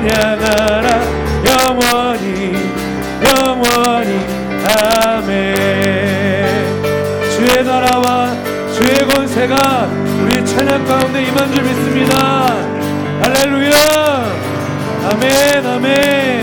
찬양하라 영원히 영원히 아멘. 주의 나라와 주의 권세가 우리 찬양 가운데 임한 줄 믿습니다. 할렐루야. 아멘 아멘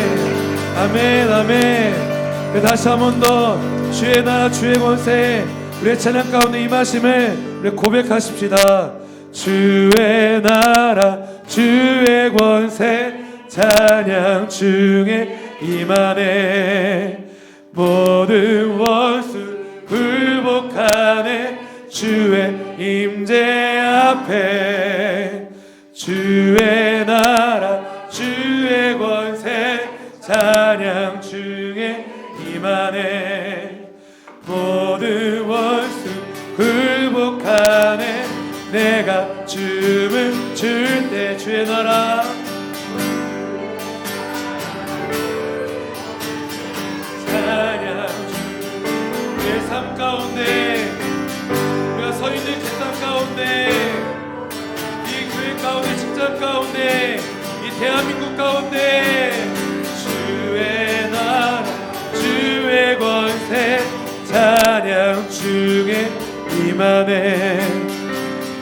아멘 아멘. 다시 한 번 더 주의 나라 주의 권세 우리의 찬양 가운데 임하심을 우리 고백하십시다. 주의 나라 주의 권세 찬양 중에 임하네. 모든 원수 굴복하네. 주의 임재 앞에 주의 나라 주의 권세 찬양 중에 임하네. 모든 원수 굴복하네. 내가 춤을 출 때 주의 나라 찬양 우리의 삶 가운데 우리가 서 있는 그 땅 가운데 이 교회 가운데 직장 가운데 이 대한민국 가운데 주의 나라 주의 권세 찬양 중에 임하네.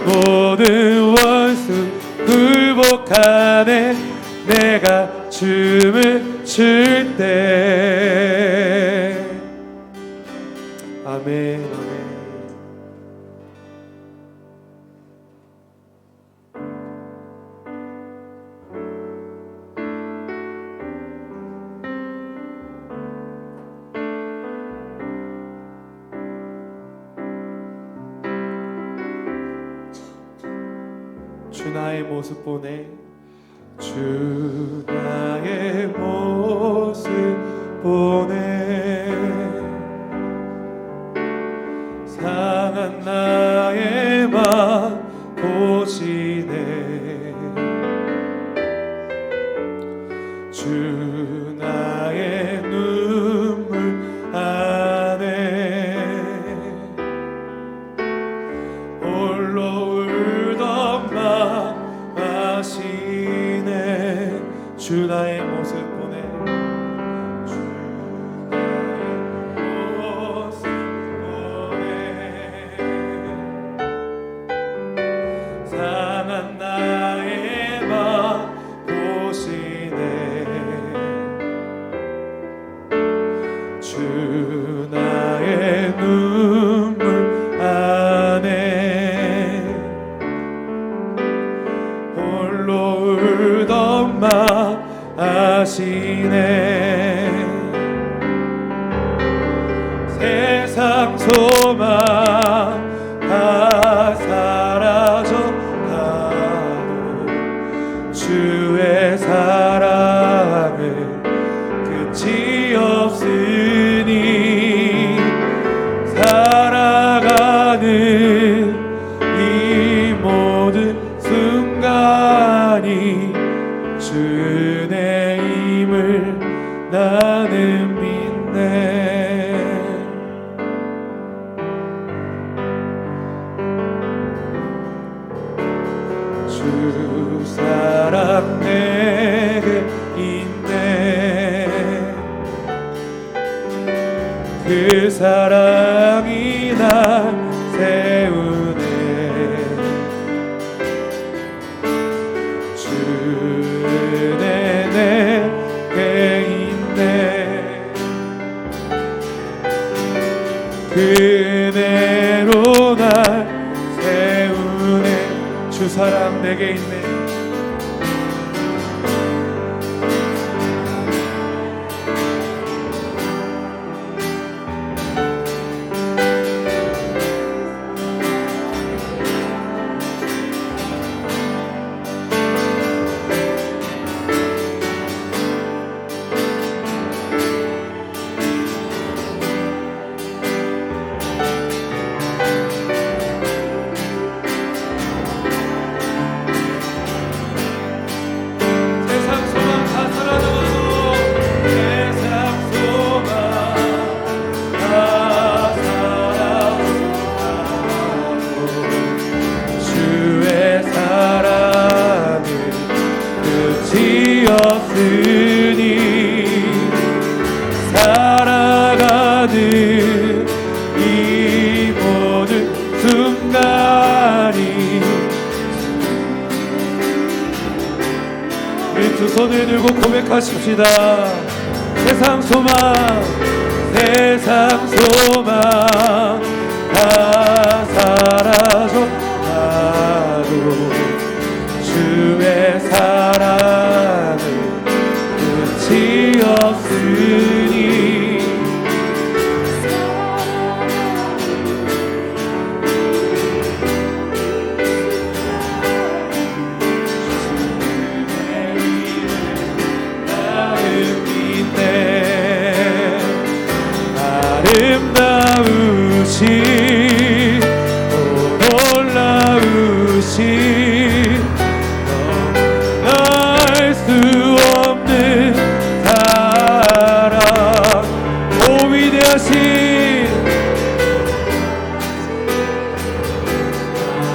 모든 원수 굴복하네. 내가 춤을 출 때. 아멘 아멘. 주 나의 모습 보네. 주 나의 모습 보네. 상한 나의 맘 보시네. 주 나의 눈물 안에 홀로 울던 맘 아시네. 주 나의 모습 보네. 주 나의 모습 보네. 상한 나의 맘 보시네. 주 나의 눈물 안에 홀로 울던 맘 아시네. 세상 소망 다 사라져 가도 주의 사랑은 끝이 없으니 살아가는 이 모든 순간이 주 은혜임을 나는 믿네. 주 사랑 내게 있네. 그 사랑이 날 세우네. 주 은혜 내게 있네. 그 은혜로 날 세우네. 주 사랑 내게 있네. 주의 사랑은 끝이 없 없으니 살아가는 이 모든 순간이 우리 두 손을 들고 고백하십시다. 세상 소망 다 사라졌다도 주의 사랑은 끝이 없으니 아름다우신 놀라우신 알 수 없는 사랑 오 위대하신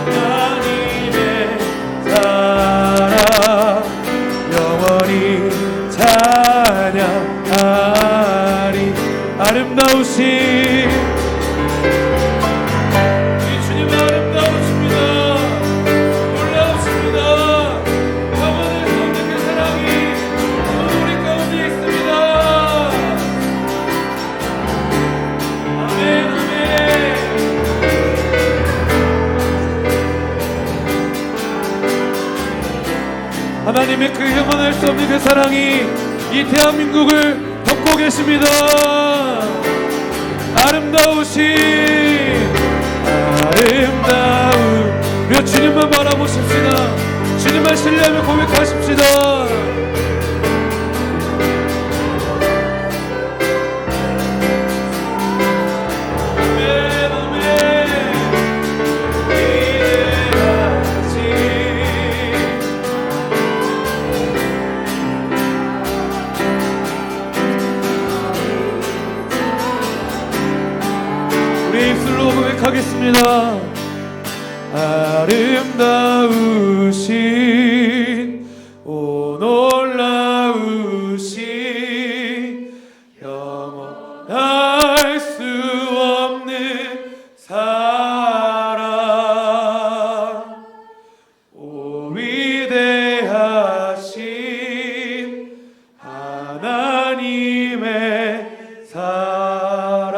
하나님의 사랑 영원히 찬양하리 아름다우신 하나님의 그 영원할 수 없는 그 사랑이 이 대한민국을 덮고 계십니다. 우리 주님만 바라보십시다. 주님만 신뢰하며 고백하십시다. 고백하겠습니다. 아름다우신 오 놀라우신 영원할 수 없는 사랑 오 위대하신 하나님의 사랑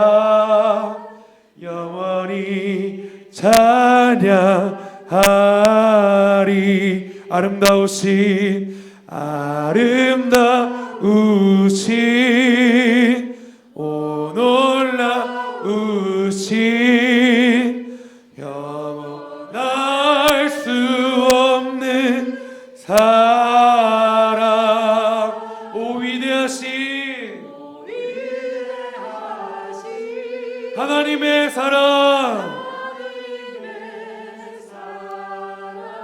영원히 찬양하리 아름다우신 오 놀라우신 영원할 수 없는 사랑 오 위대하신 하나님의 사랑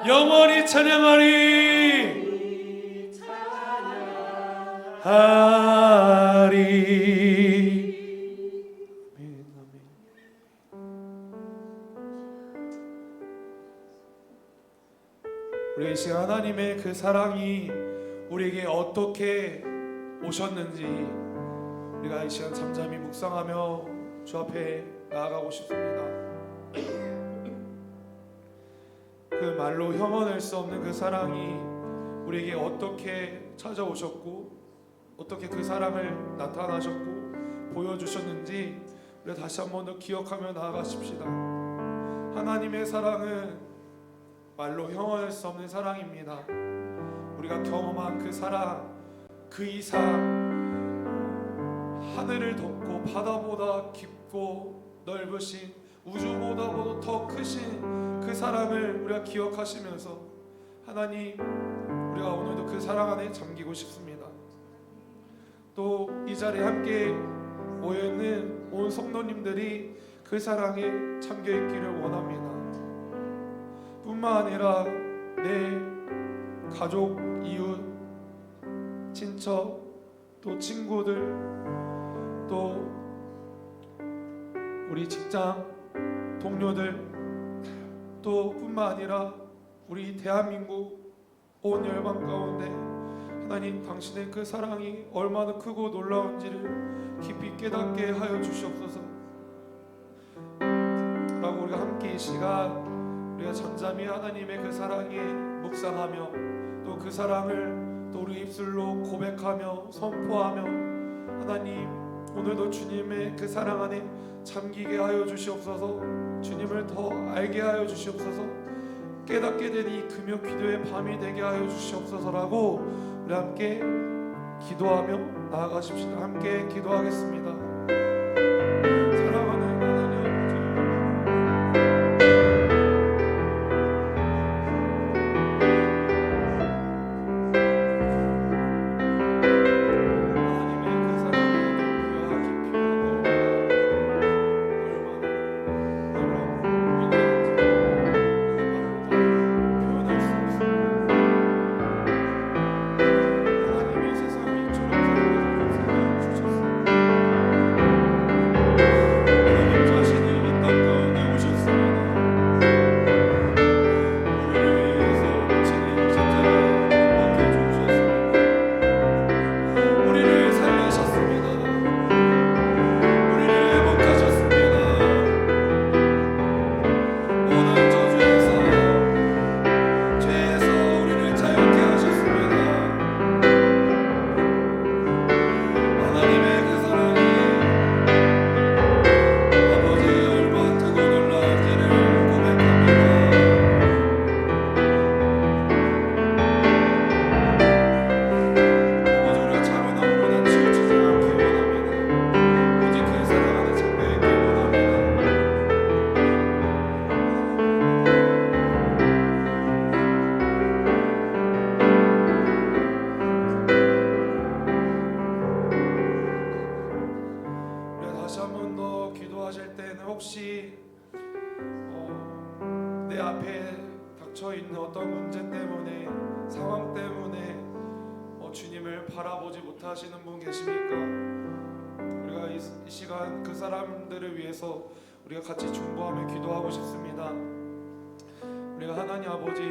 영원히 찬양하리 우리 이 시간 하나님의 그 사랑이 우리에게 어떻게 오셨는지 우리가 이 시간 잠잠히 묵상하며 주 앞에 나아가고 싶습니다. 그 말로 형언할 수 없는 그 사랑이 우리에게 어떻게 찾아오셨고 어떻게 그 사랑을 나타나셨고 보여주셨는지 우리가 다시 한 번 더 기억하며 나아가십시다. 하나님의 사랑은 말로 형언할 수 없는 사랑입니다. 우리가 경험한 그 사랑 그 이상 하늘을 덮고 바다보다 깊고 넓으신 우주보다도 더 크신 그 사랑을 우리가 기억하시면서 하나님 우리가 오늘도 그 사랑 안에 잠기고 싶습니다. 또 이 자리에 함께 모여있는 온 성도님들이 그 사랑에 잠겨있기를 원합니다. 뿐만 아니라 내 가족, 이웃, 친척, 또 친구들, 또 우리 직장 동료들, 또 뿐만 아니라 우리 대한민국 온 열방 가운데 하나님, 당신의 그 사랑이 얼마나 크고 놀라운지를 깊이 깨닫게 하여 주시옵소서. 라고 우리가 함께 이 시간 우리가 잠잠히 하나님의 그 사랑에 묵상하며 또 그 사랑을 또 우리 입술로 고백하며 선포하며, 하나님 오늘도 주님의 그 사랑 안에 잠기게 하여 주시옵소서. 주님을 더 알게 하여 주시옵소서. 깨닫게 된 이 금요 기도의 밤이 되게 하여 주시옵소서라고 우리 함께 기도하며 나아가십시다. 함께 기도하겠습니다. 사랑하는 하나님 아버지, 혹시 내 앞에 닥쳐 있는 어떤 문제 때문에, 상황 때문에 주님을 바라보지 못하시는 분 계십니까? 우리가 이 시간 그 사람들을 위해서 우리가 같이 중보하며 기도하고 싶습니다. 우리가 하나님 아버지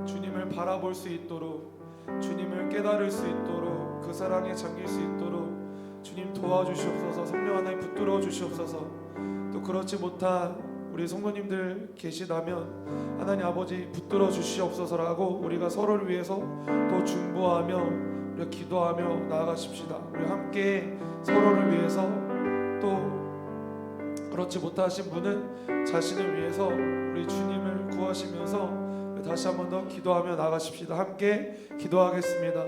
주님을 바라볼 수 있도록, 주님을 깨달을 수 있도록, 그 사랑에 잠길 수 있도록 주님 도와주시옵소서. 성령 하나님 붙들어 주시옵소서. 또 그렇지 못한 우리 성도님들 계시다면 하나님 아버지 붙들어 주시옵소서라고 우리가 서로를 위해서 또 중보하며 우리가 기도하며 나아가십시다. 우리 함께 서로를 위해서, 또 그렇지 못하신 분은 자신을 위해서 우리 주님을 구하시면서 다시 한 번 더 기도하며 나아가십시다. 함께 기도하겠습니다.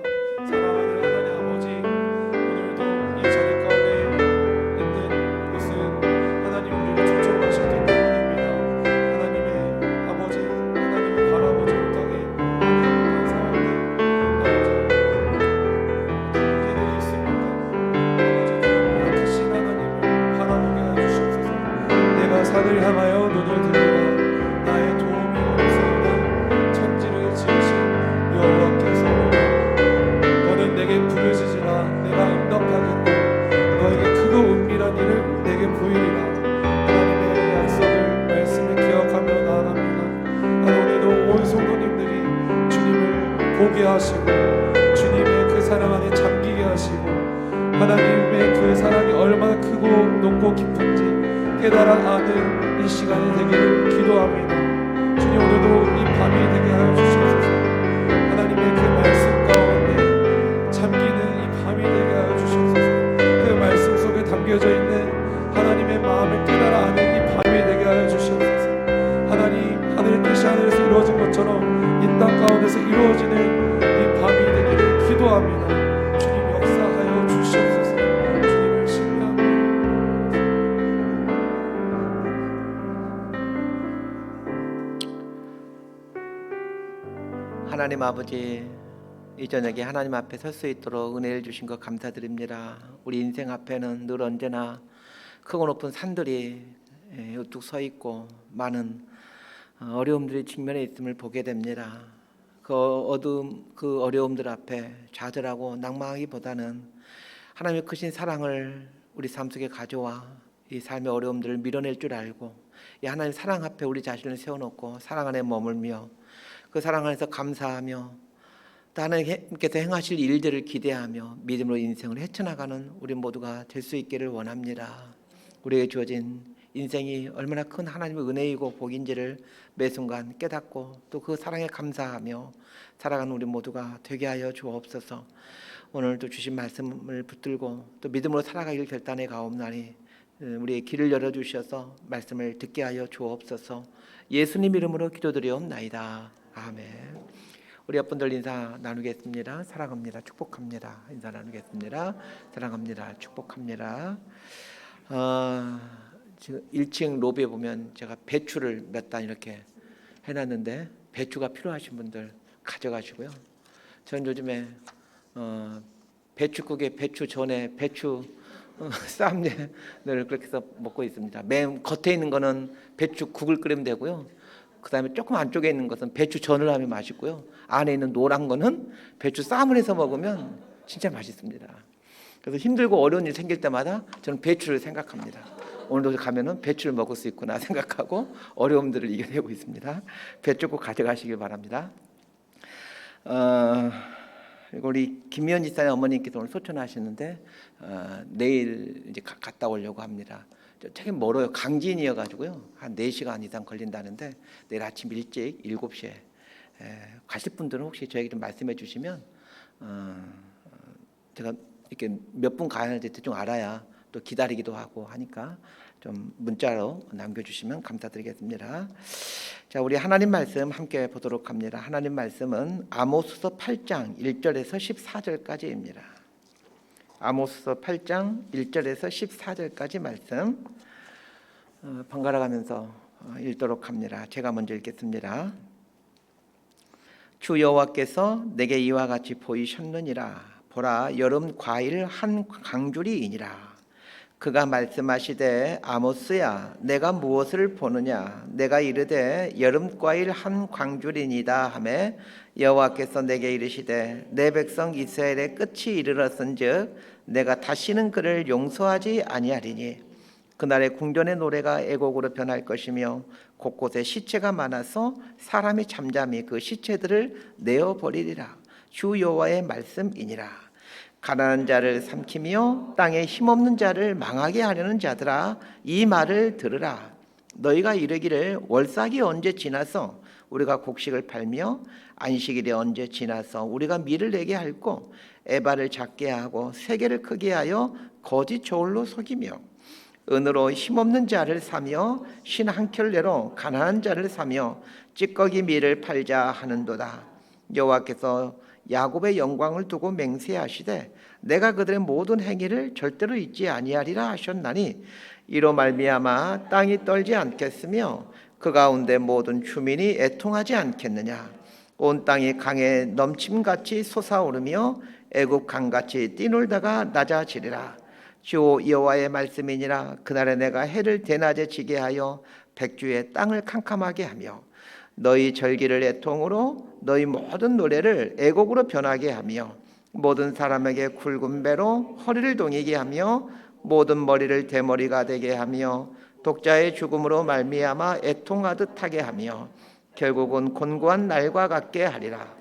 사랑하는 하나님 아버지, 오늘도 이 자리 가운데 있는 곳은 하나님 우리를 초청하셨기 때문입니다. 하나님의 아버지, 하나님을 바라보지 못하게 하는 상황들, 아버지 문제들이 있습니다. 아버지 크신 하나님을 바라보게 하여 주시옵소서. 내가 산을 향하여 눈을 들리라. 나의 도움이 어디서오나? 천지를 지으신 여호와께서 오나. 너는 내게 부르짖으라. 내가 응답하겠고 너에게 크고 은밀한 일을 내게 보이리라. 하나님의 약속을, 말씀을 기억하며 나아갑니다. 오늘도 온 성도님들이 주님을 보게 하시고 주님의 그 사랑 안에 잠기게 하시고 하나님의 그 사랑이 얼마나 크고 높고 깊은지 깨달아 아는 이 시간이 되기를 기도합니다. 주님, 오늘도 이 밤이 되게 하여 주시옵소서. 하나님의 그 말씀 가운데 잠기는 이 밤이 되게 하여 주시옵소서. 그 말씀 속에 담겨져 있는 하나님의 마음을 깨달아 아는 이 밤이 되게 하여 주시옵소서. 하나님, 하늘의 뜻이 하늘에서 이루어진 것처럼 이 땅 가운데서 이루어지는 이 밤이 되기를 기도합니다. 주님 역사하여 주시옵소서. 주님을 신뢰합니다. 하나님 아버지, 이 저녁에 하나님 앞에 설 수 있도록 은혜를 주신 것 감사드립니다. 우리 인생 앞에는 늘 언제나 크고 높은 산들이 우뚝 서 있고 많은 어려움들이 직면해 있음을 보게 됩니다. 그 어두움, 그 어려움들 앞에 좌절하고 낭망하기보다는 하나님의 크신 사랑을 우리 삶 속에 가져와 이 삶의 어려움들을 밀어낼 줄 알고 이 하나님의 사랑 앞에 우리 자신을 세워놓고 사랑 안에 머물며 그 사랑 안에서 감사하며 또 하나님께서 행하실 일들을 기대하며 믿음으로 인생을 헤쳐나가는 우리 모두가 될 수 있기를 원합니다. 우리에게 주어진 인생이 얼마나 큰 하나님의 은혜이고 복인지를 매 순간 깨닫고 또 그 사랑에 감사하며 살아가는 우리 모두가 되게 하여 주옵소서. 오늘도 주신 말씀을 붙들고 또 믿음으로 살아가길 결단해 가옵나니 우리의 길을 열어주셔서 말씀을 듣게 하여 주옵소서. 예수님 이름으로 기도드리옵나이다. 아멘. 우리 옆분들 인사 나누겠습니다. 사랑합니다. 축복합니다. 인사 나누겠습니다. 사랑합니다. 축복합니다. 지금 1층 로비에 보면 제가 배추를 몇 단 이렇게 해놨는데 배추가 필요하신 분들 가져가시고요. 전 요즘에 배추국에 배추 전에 배추 쌈을 그렇게 해서 먹고 있습니다. 맨 겉에 있는 거는 배추국을 끓이면 되고요. 그다음에 조금 안쪽에 있는 것은 배추 전을 하면 맛있고요. 안에 있는 노란 거는 배추 쌈을 해서 먹으면 진짜 맛있습니다. 그래서 힘들고 어려운 일 생길 때마다 저는 배추를 생각합니다. 오늘도 가면은 배추를 먹을 수 있구나 생각하고 어려움들을 이겨내고 있습니다. 배추 꼭 가져가시길 바랍니다. 그리고 우리 김미연 지사님 어머님께서 오늘 소천하시는데 내일 이제 갔다 오려고 합니다. 되게 멀어요. 강진이어가지고요. 한 4시간 이상 걸린다는데 내일 아침 일찍 7시에 가실 분들은 혹시 저에게 좀 말씀해 주시면 제가 이렇게 몇 분 가야 할지 대충 알아야 또 기다리기도 하고 하니까 좀 문자로 남겨주시면 감사드리겠습니다. 자, 우리 하나님 말씀 함께 보도록 합니다. 하나님 말씀은 아모스서 8장 1절에서 14절까지입니다. 아모스서 8장 1절에서 14절까지 말씀 번갈아 가면서 읽도록 합니다. 제가 먼저 읽겠습니다. 주 여호와께서 내게 이와 같이 보이셨느니라. 보라, 여름 과일 한 광주리이니라. 그가 말씀하시되 아모스야, 내가 무엇을 보느냐? 내가 이르되 여름 과일 한 광주리니이다 하매 여호와께서 내게 이르시되 내 백성 이스라엘의 끝이 이르렀은즉 내가 다시는 그를 용서하지 아니하리니 그날의 궁전의 노래가 애곡으로 변할 것이며 곳곳에 시체가 많아서 사람이 잠잠히 그 시체들을 내어버리리라. 주 여호와의 말씀이니라. 가난한 자를 삼키며 땅에 힘없는 자를 망하게 하려는 자들아, 이 말을 들으라. 너희가 이르기를 월삭이 언제 지나서 우리가 곡식을 팔며 안식일이 언제 지나서 우리가 밀을 내게 할꼬, 에바를 작게 하고 세계를 크게 하여 거짓 저울로 속이며 은으로 힘없는 자를 사며 신 한 켤레로 가난한 자를 사며 찌꺼기 밀을 팔자 하는도다. 여호와께서 야곱의 영광을 두고 맹세하시되 내가 그들의 모든 행위를 절대로 잊지 아니하리라 하셨나니 이로 말미암아 땅이 떨지 않겠으며 그 가운데 모든 주민이 애통하지 않겠느냐. 온 땅이 강에 넘침같이 솟아오르며 애굽 강같이 뛰놀다가 낮아지리라. 주 여호와의 말씀이니라. 그날에 내가 해를 대낮에 지게 하여 백주의 땅을 캄캄하게 하며 너희 절기를 애통으로 너희 모든 노래를 애곡으로 변하게 하며 모든 사람에게 굵은 배로 허리를 동이게 하며 모든 머리를 대머리가 되게 하며 독자의 죽음으로 말미암아 애통하듯 하게 하며 결국은 곤고한 날과 같게 하리라.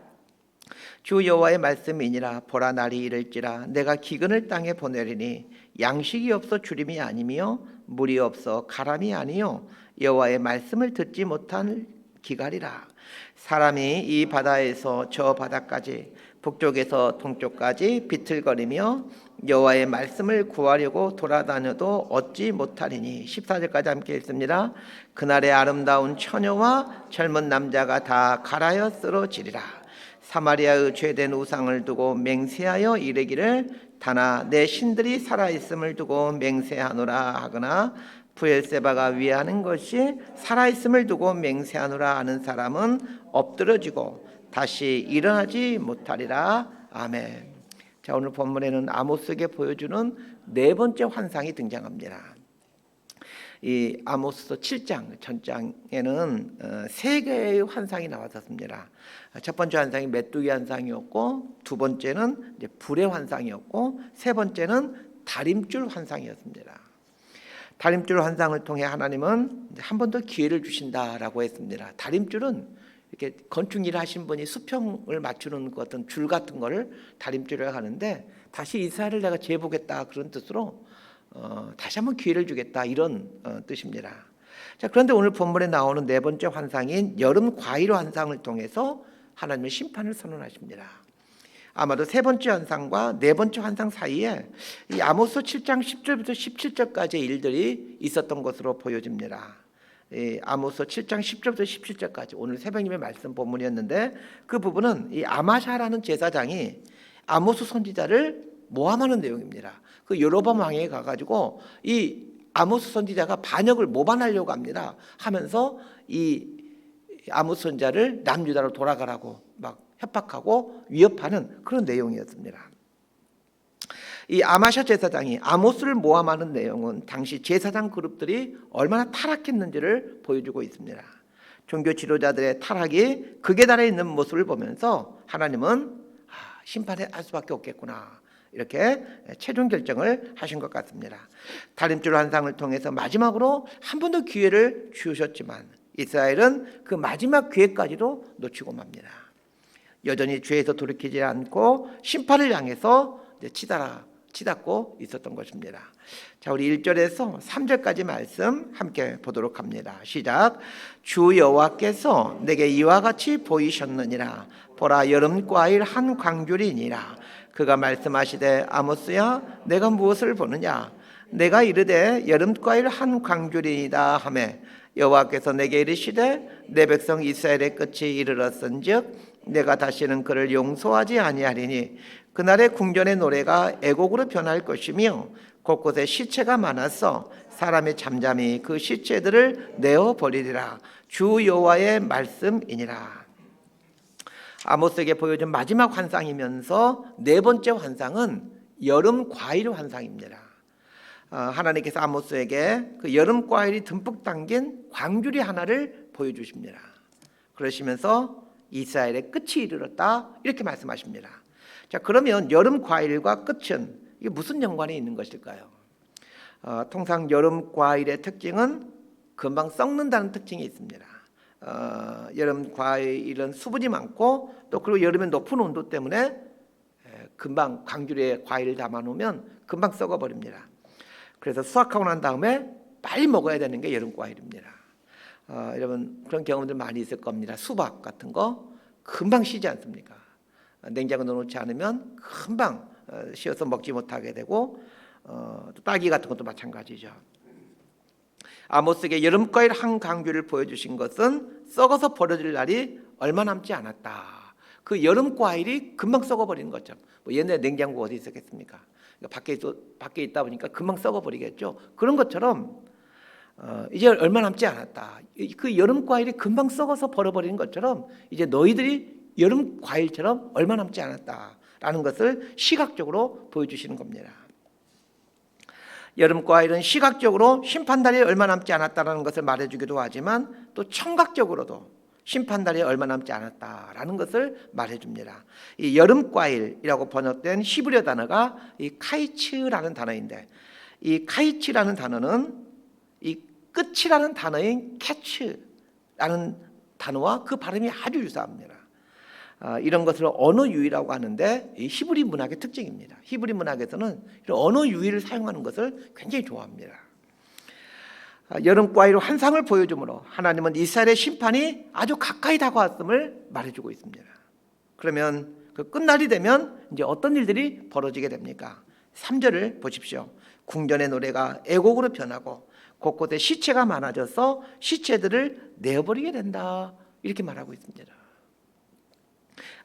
주 여호와의 말씀이니라. 보라, 날이 이를지라 내가 기근을 땅에 보내리니 양식이 없어 주림이 아니며 물이 없어 가람이 아니요 여호와의 말씀을 듣지 못한 기갈이라. 사람이 이 바다에서 저 바다까지 북쪽에서 동쪽까지 비틀거리며 여호와의 말씀을 구하려고 돌아다녀도 얻지 못하리니. 14절까지 함께 읽습니다. 그날의 아름다운 처녀와 젊은 남자가 다 갈아여 쓰러지리라. 사마리아의 죄된 우상을 두고 맹세하여 이르기를 다나 내 신들이 살아있음을 두고 맹세하노라 하거나 브엘세바가 위하는 것이 살아있음을 두고 맹세하노라 하는 사람은 엎드러지고 다시 일어나지 못하리라. 아멘. 자, 오늘 본문에는 아모스에게 보여주는 네 번째 환상이 등장합니다. 이 아모스서 7장 전장에는 세 개의 환상이 나왔었습니다. 첫 번째 환상이 메뚜기 환상이었고, 두 번째는 이제 불의 환상이었고, 세 번째는 다림줄 환상이었습니다. 다림줄 환상을 통해 하나님은 한 번 더 기회를 주신다라고 했습니다. 다림줄은 이렇게 건축 일을 하신 분이 수평을 맞추는 그 어떤 줄 같은 거를 다림줄이라고 하는데, 다시 이스라엘을 내가 재보겠다 그런 뜻으로 다시 한번 기회를 주겠다 이런 뜻입니다. 자, 그런데 오늘 본문에 나오는 네 번째 환상인 여름 과일 환상을 통해서 하나님의 심판을 선언하십니다. 아마도 세 번째 환상과 네 번째 환상 사이에 이 아모스 7장 10절부터 17절까지의 일들이 있었던 것으로 보여집니다. 아모스 7장 10절부터 17절까지 오늘 새벽님의 말씀 본문이었는데, 그 부분은 이 아마샤라는 제사장이 아모스 선지자를 모함하는 내용입니다. 그 여로보암 왕에게 가가지고 이 아모스 선지자가 반역을 모반하려고 합니다. 하면서 이 아모스 선지자를 남유다로 돌아가라고 막 협박하고 위협하는 그런 내용이었습니다. 이 아마샤 제사장이 아모스를 모함하는 내용은 당시 제사장 그룹들이 얼마나 타락했는지를 보여주고 있습니다. 종교 지도자들의 타락이 극에 달해 있는 모습을 보면서 하나님은 심판할 수밖에 없겠구나, 이렇게 최종 결정을 하신 것 같습니다. 다림줄 환상을 통해서 마지막으로 한 번 더 기회를 주셨지만 이스라엘은 그 마지막 기회까지도 놓치고 맙니다. 여전히 죄에서 돌이키지 않고 심판을 향해서 치닫고 있었던 것입니다. 자, 우리 1절에서 3절까지 말씀 함께 보도록 합니다. 시작. 주 여호와께서 내게 이와 같이 보이셨느니라. 보라, 여름 과일 한 광귤이니라. 그가 말씀하시되 아모스야, 내가 무엇을 보느냐? 내가 이르되 여름 과일 한 광귤이다 하매, 여호와께서 내게 이르시되 내 백성 이스라엘의 끝이 이르렀은즉 내가 다시는 그를 용서하지 아니하리니 그날의 궁전의 노래가 애곡으로 변할 것이며 곳곳에 시체가 많아서 사람이 잠잠히 그 시체들을 내어 버리리라. 주 여호와의 말씀이니라. 아모스에게 보여준 마지막 환상이면서 네 번째 환상은 여름 과일 환상입니다. 하나님께서 아모스에게 그 여름 과일이 듬뿍 담긴 광주리 하나를 보여주십니다. 그러시면서 이스라엘의 끝이 이르렀다, 이렇게 말씀하십니다. 자, 그러면 여름 과일과 끝은 이게 무슨 연관이 있는 것일까요? 통상 여름 과일의 특징은 금방 썩는다는 특징이 있습니다. 여름 과일은 수분이 많고 또 그리고 여름에 높은 온도 때문에 금방 광주리에 과일을 담아놓으면 금방 썩어버립니다. 그래서 수확하고 난 다음에 빨리 먹어야 되는 게 여름 과일입니다. 여러분 그런 경험들 많이 있을 겁니다. 수박 같은 거 금방 쉬지 않습니까? 냉장고에 넣어놓지 않으면 금방 쉬어서 먹지 못하게 되고, 또 딸기 같은 것도 마찬가지죠. 아모스에게 여름 과일 한 광귤을 보여주신 것은 썩어서 버려질 날이 얼마 남지 않았다. 그 여름 과일이 금방 썩어버리는 거죠. 뭐 옛날에 냉장고 어디 있었겠습니까? 밖에 있다 보니까 금방 썩어버리겠죠. 그런 것처럼 이제 얼마 남지 않았다. 그 여름 과일이 금방 썩어서 버려버리는 것처럼 이제 너희들이 여름 과일처럼 얼마 남지 않았다라는 것을 시각적으로 보여주시는 겁니다. 여름 과일은 시각적으로 심판달이 얼마 남지 않았다라는 것을 말해주기도 하지만 또 청각적으로도 심판달이 얼마 남지 않았다라는 것을 말해줍니다. 이 여름 과일이라고 번역된 히브리어 단어가 이 카이츠라는 단어인데, 이 카이츠라는 단어는 이 끝이라는 단어인 캐츠라는 단어와 그 발음이 아주 유사합니다. 이런 것을 언어 유희라고 하는데 이 히브리 문학의 특징입니다. 히브리 문학에서는 이런 언어 유희를 사용하는 것을 굉장히 좋아합니다. 여름 과일 환상을 보여주므로 하나님은 이스라엘의 심판이 아주 가까이 다가왔음을 말해주고 있습니다. 그러면 그 끝날이 되면 이제 어떤 일들이 벌어지게 됩니까? 3절을 보십시오. 궁전의 노래가 애곡으로 변하고 곳곳에 시체가 많아져서 시체들을 내어버리게 된다, 이렇게 말하고 있습니다.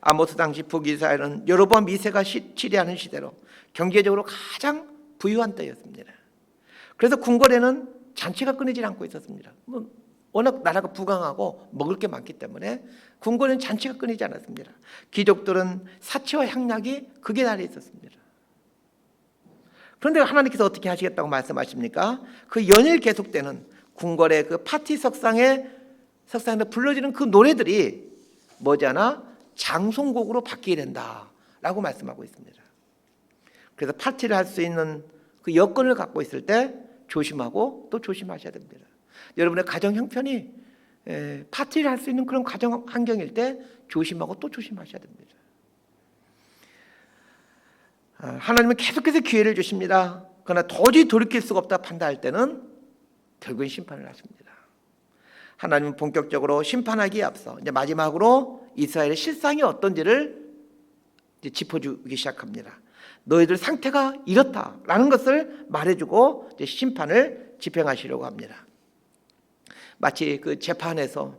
아모스 당시 북이스라엘은 여로보암 2세가 치리하는 시대로 경제적으로 가장 부유한 때였습니다. 그래서 궁궐에는 잔치가 끊이질 않고 있었습니다. 워낙 나라가 부강하고 먹을 게 많기 때문에 궁궐에는 잔치가 끊이지 않았습니다. 귀족들은 사치와 향락이 극에 달해 있었습니다. 그런데 하나님께서 어떻게 하시겠다고 말씀하십니까? 그 연일 계속되는 궁궐의 그 파티 석상에 불러지는 그 노래들이 머지않아 장송곡으로 바뀌게 된다라고 말씀하고 있습니다. 그래서 파티를 할 수 있는 그 여건을 갖고 있을 때 조심하고 또 조심하셔야 됩니다. 여러분의 가정 형편이 파티를 할 수 있는 그런 가정 환경일 때 조심하고 또 조심하셔야 됩니다. 하나님은 계속해서 기회를 주십니다. 그러나 도저히 돌이킬 수가 없다 판단할 때는 결국엔 심판을 하십니다. 하나님은 본격적으로 심판하기에 앞서 이제 마지막으로 이스라엘의 실상이 어떤지를 이제 짚어주기 시작합니다. 너희들 상태가 이렇다라는 것을 말해주고 이제 심판을 집행하시려고 합니다. 마치 그 재판에서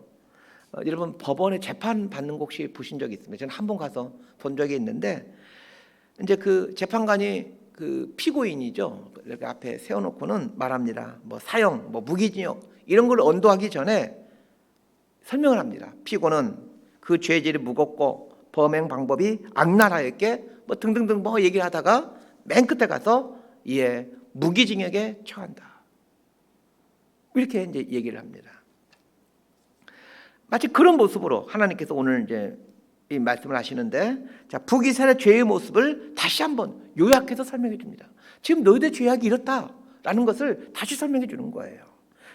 여러분 법원에 재판 받는 거 혹시 보신 적이 있습니까? 저는 한 번 가서 본 적이 있는데 이제 그 재판관이 그 피고인이죠. 이렇게 앞에 세워놓고는 말합니다. 뭐 사형, 뭐 무기징역 이런 걸 언도하기 전에 설명을 합니다. 피고는 그 죄질이 무겁고 범행 방법이 악랄하였게 뭐 등등등 뭐 얘기를 하다가 맨 끝에 가서 이에 무기징역에 처한다. 이렇게 이제 얘기를 합니다. 마치 그런 모습으로 하나님께서 오늘 이제 이 말씀을 하시는데, 자, 북이스라엘의 죄의 모습을 다시 한번 요약해서 설명해 줍니다. 지금 너희들 죄악이 이렇다라는 것을 다시 설명해 주는 거예요.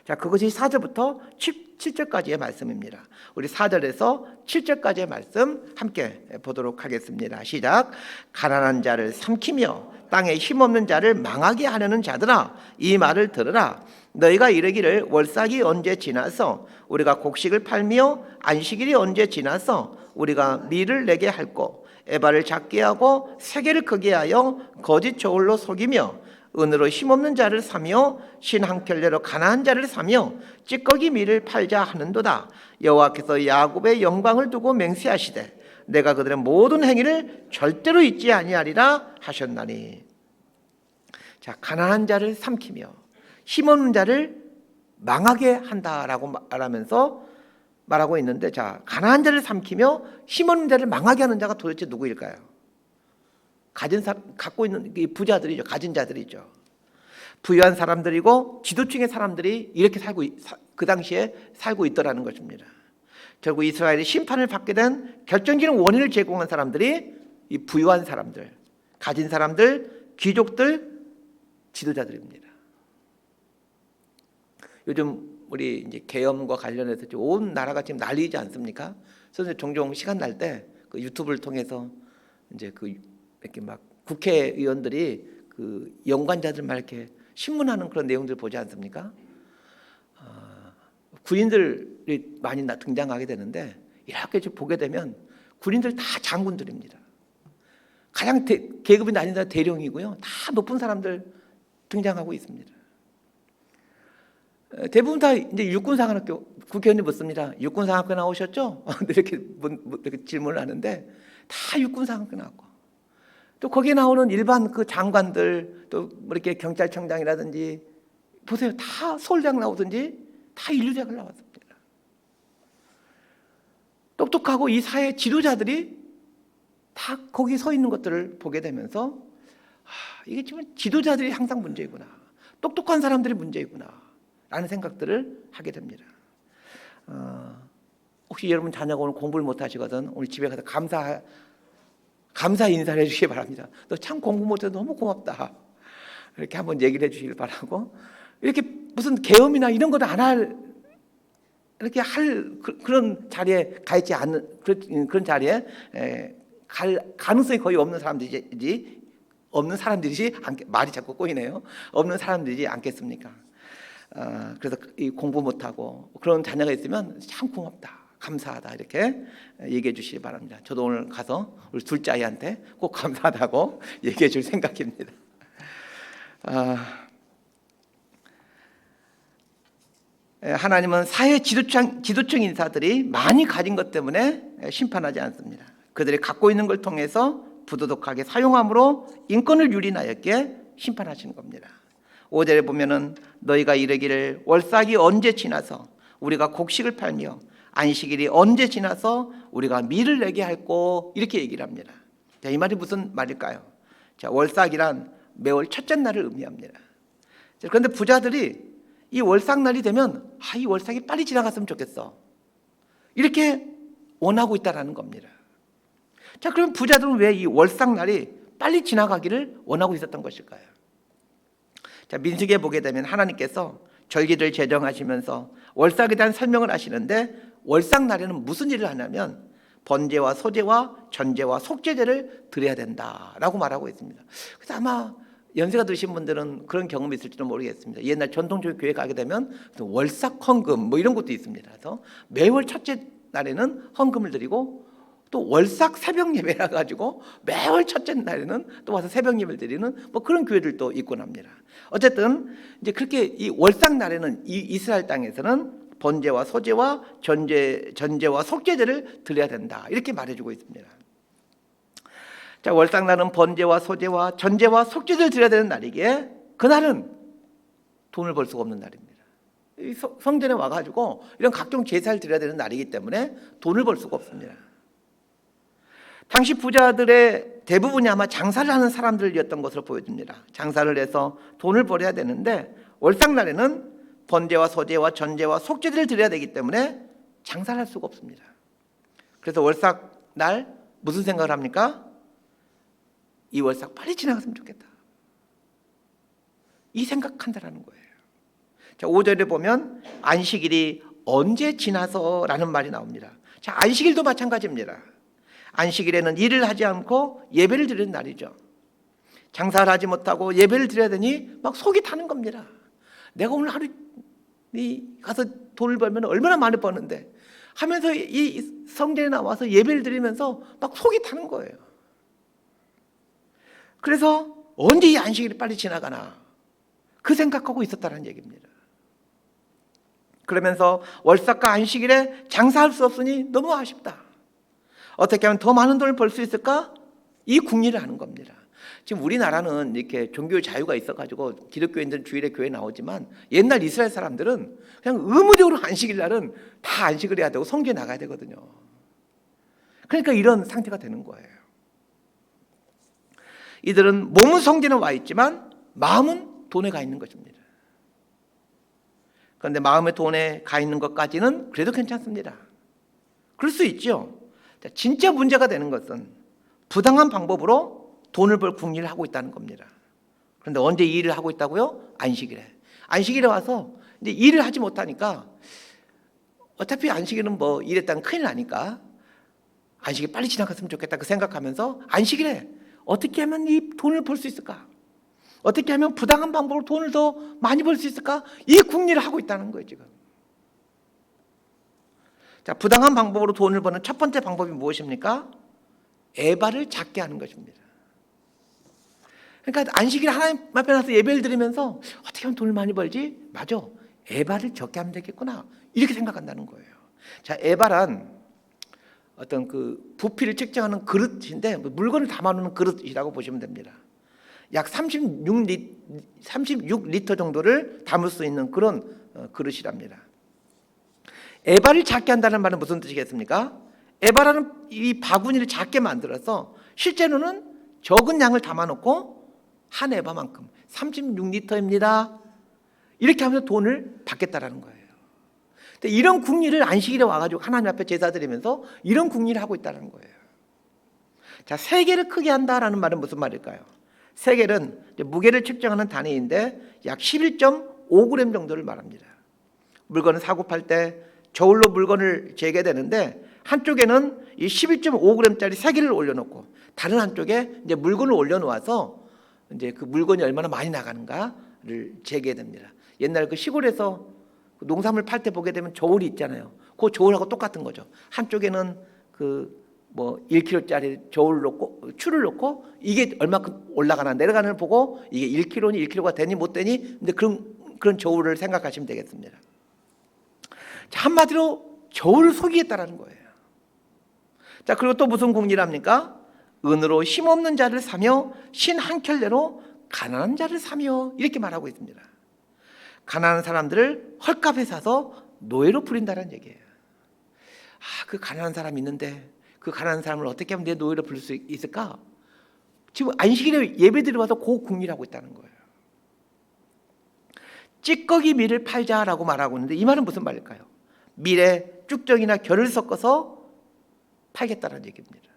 자, 그것이 4절부터 7절까지의 말씀입니다. 우리 4절에서 7절까지의 말씀 함께 보도록 하겠습니다. 시작. 가난한 자를 삼키며 땅에 힘없는 자를 망하게 하려는 자들아, 이 말을 들으라. 너희가 이르기를 월삭이 언제 지나서 우리가 곡식을 팔며 안식일이 언제 지나서 우리가 밀을 내게 할꼬, 에바를 작게 하고 세계를 크게 하여 거짓 저울로 속이며 은으로 힘없는 자를 사며 신 한 켤레로 가난한 자를 사며 찌꺼기 밀을 팔자 하는도다. 여호와께서 야곱의 영광을 두고 맹세하시되 내가 그들의 모든 행위를 절대로 잊지 아니하리라 하셨나니. 자, 가난한 자를 삼키며 힘없는 자를 망하게 한다라고 말하고 있는데, 자, 가난한 자를 삼키며 힘없는 자를 망하게 하는 자가 도대체 누구일까요? 갖고 있는 부자들이죠. 가진 자들이죠. 부유한 사람들이고 지도층의 사람들이 이렇게 그 당시에 살고 있더라는 것입니다. 결국 이스라엘이 심판을 받게 된 결정적인 원인을 제공한 사람들이 이 부유한 사람들, 가진 사람들, 귀족들, 지도자들입니다. 요즘 우리 이제 계엄과 관련해서 온 나라가 지금 난리지 않습니까? 그래서 종종 시간 날 때 그 유튜브를 통해서 이제 그 이렇게 막 국회의원들이 그 연관자들 막 이렇게 신문하는 그런 내용들 보지 않습니까? 군인들이 많이 등장하게 되는데 이렇게 보게 되면 군인들 다 장군들입니다. 가장 계급이 낮은 사람 대령이고요. 다 높은 사람들 등장하고 있습니다. 대부분 다 이제 육군사관학교 국회의원님 묻습니다. 육군사관학교 나오셨죠? 이렇게 질문을 하는데 다 육군사관학교 나왔고, 또 거기에 나오는 일반 그 장관들, 또 이렇게 경찰청장이라든지 보세요. 다 서울대학 나오든지 다 인류대학을 나왔습니다. 똑똑하고 이 사회 지도자들이 다 거기 서 있는 것들을 보게 되면서 이게 지금 지도자들이 항상 문제이구나, 똑똑한 사람들이 문제이구나 라는 생각들을 하게 됩니다. 혹시 여러분 자녀가 오늘 공부를 못하시거든 오늘 집에 가서 감사 인사를 해주시기 바랍니다. 너 참 공부 못해서 너무 고맙다, 이렇게 한번 얘기를 해주시길 바라고, 이렇게 무슨 계엄이나 이런 것도 안 할, 이렇게 할 그런 자리에 가 있지 않는 그런 자리에 갈 가능성이 거의 없는 사람들이지, 말이 자꾸 꼬이네요. 없는 사람들이지 않겠습니까? 그래서 이 공부 못하고 그런 자녀가 있으면 참 고맙다, 감사하다 이렇게 얘기해 주시기 바랍니다. 저도 오늘 가서 우리 둘째 아이한테 꼭 감사하다고 얘기해 줄 생각입니다. 하나님은 사회 지도층 인사들이 많이 가진 것 때문에 심판하지 않습니다. 그들이 갖고 있는 걸 통해서 부도덕하게 사용함으로 인권을 유린하였기에 심판하시는 겁니다. 5절에 보면은 너희가 이르기를 월삭이 언제 지나서 우리가 곡식을 팔며 안식일이 언제 지나서 우리가 밀을 내게 할꼬, 이렇게 얘기를 합니다. 자, 이 말이 무슨 말일까요? 자, 월삭이란 매월 첫째 날을 의미합니다. 자, 그런데 부자들이 이 월삭날이 되면 이 월삭이 빨리 지나갔으면 좋겠어, 이렇게 원하고 있다라는 겁니다. 자, 그럼 부자들은 왜 이 월삭날이 빨리 지나가기를 원하고 있었던 것일까요? 자, 민수기에 보게 되면 하나님께서 절기를 제정하시면서 월삭에 대한 설명을 하시는데 월삭 날에는 무슨 일을 하냐면 번제와 소제와 전제와 속제제를 드려야 된다라고 말하고 있습니다. 그래서 아마 연세가 드신 분들은 그런 경험이 있을지도 모르겠습니다. 옛날 전통적인 교회 가게 되면 월삭 헌금 뭐 이런 것도 있습니다. 그래서 매월 첫째 날에는 헌금을 드리고 또 월삭 새벽 예배라 가지고 매월 첫째 날에는 또 와서 새벽 예배를 드리는 뭐 그런 교회들도 있곤 합니다. 어쨌든 이제 그렇게 이 월삭 날에는 이 이스라엘 땅에서는 번제와 소제와 전제와 속제제를 드려야 된다 이렇게 말해주고 있습니다. 자, 월삭 날은 번제와 소제와 전제와 속제제를 드려야 되는 날이기에 그날은 돈을 벌 수가 없는 날입니다. 이 성전에 와가지고 이런 각종 제사를 드려야 되는 날이기 때문에 돈을 벌 수가 없습니다. 당시 부자들의 대부분이 아마 장사를 하는 사람들이었던 것으로 보여집니다. 장사를 해서 돈을 벌어야 되는데 월삭 날에는 번제와 소제와 전제와 속제들을 드려야 되기 때문에 장사를 할 수가 없습니다. 그래서 월삭 날 무슨 생각을 합니까? 이 월삭 빨리 지나갔으면 좋겠다. 이 생각한다라는 거예요. 자, 5절에 보면 안식일이 언제 지나서라는 말이 나옵니다. 자, 안식일도 마찬가지입니다. 안식일에는 일을 하지 않고 예배를 드리는 날이죠. 장사를 하지 못하고 예배를 드려야 되니 막 속이 타는 겁니다. 내가 오늘 하루 가서 돈을 벌면 얼마나 많이 버는데 하면서 이 성전에 나와서 예배를 드리면서 막 속이 타는 거예요. 그래서 언제 이 안식일이 빨리 지나가나 그 생각하고 있었다는 얘기입니다. 그러면서 월삭과 안식일에 장사할 수 없으니 너무 아쉽다. 어떻게 하면 더 많은 돈을 벌 수 있을까? 이 궁리를 하는 겁니다. 지금 우리나라는 이렇게 종교 자유가 있어가지고 기독교인들은 주일에 교회 나오지만 옛날 이스라엘 사람들은 그냥 의무적으로 안식일 날은 다 안식을 해야 되고 성전에 나가야 되거든요. 그러니까 이런 상태가 되는 거예요. 이들은 몸은 성전에 와 있지만 마음은 돈에 가 있는 것입니다. 그런데 마음의 돈에 가 있는 것까지는 그래도 괜찮습니다. 그럴 수 있죠. 진짜 문제가 되는 것은 부당한 방법으로 돈을 벌 궁리를 하고 있다는 겁니다. 그런데 언제 이 일을 하고 있다고요? 안식일에. 안식일에 와서 이제 일을 하지 못하니까 어차피 안식일은 뭐 일했다면 큰일 나니까 안식일 빨리 지나갔으면 좋겠다 그 생각하면서 안식일에 어떻게 하면 이 돈을 벌 수 있을까? 어떻게 하면 부당한 방법으로 돈을 더 많이 벌 수 있을까? 이 궁리를 하고 있다는 거예요 지금. 자, 부당한 방법으로 돈을 버는 첫 번째 방법이 무엇입니까? 에바를 작게 하는 것입니다. 그러니까 안식일 하나님 앞에 나서 예배를 드리면서 어떻게 하면 돈을 많이 벌지? 맞아, 에바를 적게 하면 되겠구나 이렇게 생각한다는 거예요. 자, 에바란 어떤 그 부피를 측정하는 그릇인데 물건을 담아놓는 그릇이라고 보시면 됩니다. 약 36리터 정도를 담을 수 있는 그런 그릇이랍니다. 에바를 작게 한다는 말은 무슨 뜻이겠습니까? 에바라는 이 바구니를 작게 만들어서 실제로는 적은 양을 담아놓고 한 에바만큼 36리터입니다. 이렇게 하면서 돈을 받겠다라는 거예요. 근데 이런 궁리를 안식일에 와가지고 하나님 앞에 제사 드리면서 이런 궁리를 하고 있다는 거예요. 자, 세겔을 크게 한다라는 말은 무슨 말일까요? 세겔은 무게를 측정하는 단위인데 약 11.5g 정도를 말합니다. 물건을 사고 팔 때 저울로 물건을 재게 되는데 한쪽에는 이 11.5g짜리 세겔을 올려놓고 다른 한쪽에 이제 물건을 올려놓아서 이제 그 물건이 얼마나 많이 나가는가를 재게 됩니다. 옛날 그 시골에서 농산물 팔 때 보게 되면 저울이 있잖아요. 그 저울하고 똑같은 거죠. 한쪽에는 그 뭐 1kg짜리 저울 놓고 추를 놓고 이게 얼마큼 올라가나 내려가는 걸 보고 이게 1kg니 1kg가 되니 못 되니 근데 그런 저울을 생각하시면 되겠습니다. 자, 한마디로 저울을 속이겠다라는 거예요. 자, 그리고 또 무슨 궁리를 합니까? 은으로 힘없는 자를 사며 신 한 켤레로 가난한 자를 사며 이렇게 말하고 있습니다. 가난한 사람들을 헐값에 사서 노예로 부린다는 얘기예요. 그 가난한 사람 있는데 그 가난한 사람을 어떻게 하면 내 노예로 부릴 수 있을까? 지금 안식일에 예배드려 와서 그 궁리를 하고 있다는 거예요. 찌꺼기 밀을 팔자라고 말하고 있는데 이 말은 무슨 말일까요? 밀에 쭉정이나 결을 섞어서 팔겠다는 얘기입니다.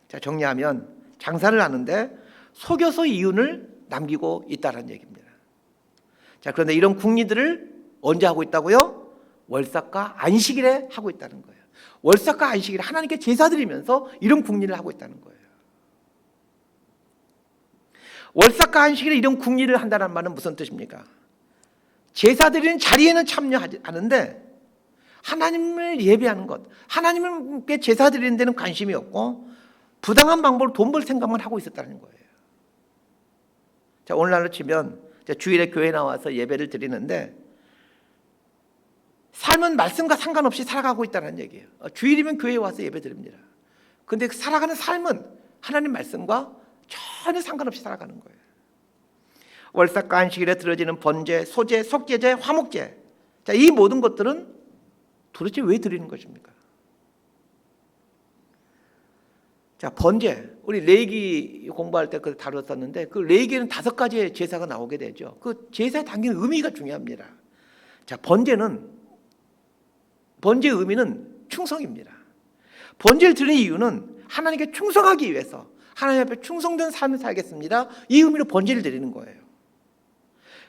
자, 정리하면 장사를 하는데 속여서 이윤을 남기고 있다는 얘기입니다. 자, 그런데 이런 궁리들을 언제 하고 있다고요? 월삭과 안식일에 하고 있다는 거예요. 월삭과 안식일에 하나님께 제사 드리면서 이런 국리를 하고 있다는 거예요. 월삭과 안식일에 이런 국리를 한다는 말은 무슨 뜻입니까? 제사 드리는 자리에는 참여하지 않은데 하나님을 예배하는 것, 하나님께 제사 드리는 데는 관심이 없고 부당한 방법으로 돈 벌 생각만 하고 있었다는 거예요. 자, 오늘날로 치면 주일에 교회 나와서 예배를 드리는데 삶은 말씀과 상관없이 살아가고 있다는 얘기예요. 주일이면 교회에 와서 예배 드립니다. 그런데 살아가는 삶은 하나님 말씀과 전혀 상관없이 살아가는 거예요. 월삭과 안식일에 드려지는 번제, 소제, 속죄제, 화목제, 자, 이 모든 것들은 도대체 왜 드리는 것입니까? 자, 번제, 우리 레위기 공부할 때 그 다뤘었는데 그 레위기에는 5가지의 제사가 나오게 되죠. 그 제사에 담긴 의미가 중요합니다. 자, 번제의 의미는 충성입니다. 번제를 드리는 이유는 하나님께 충성하기 위해서 하나님 앞에 충성된 삶을 살겠습니다. 이 의미로 번제를 드리는 거예요.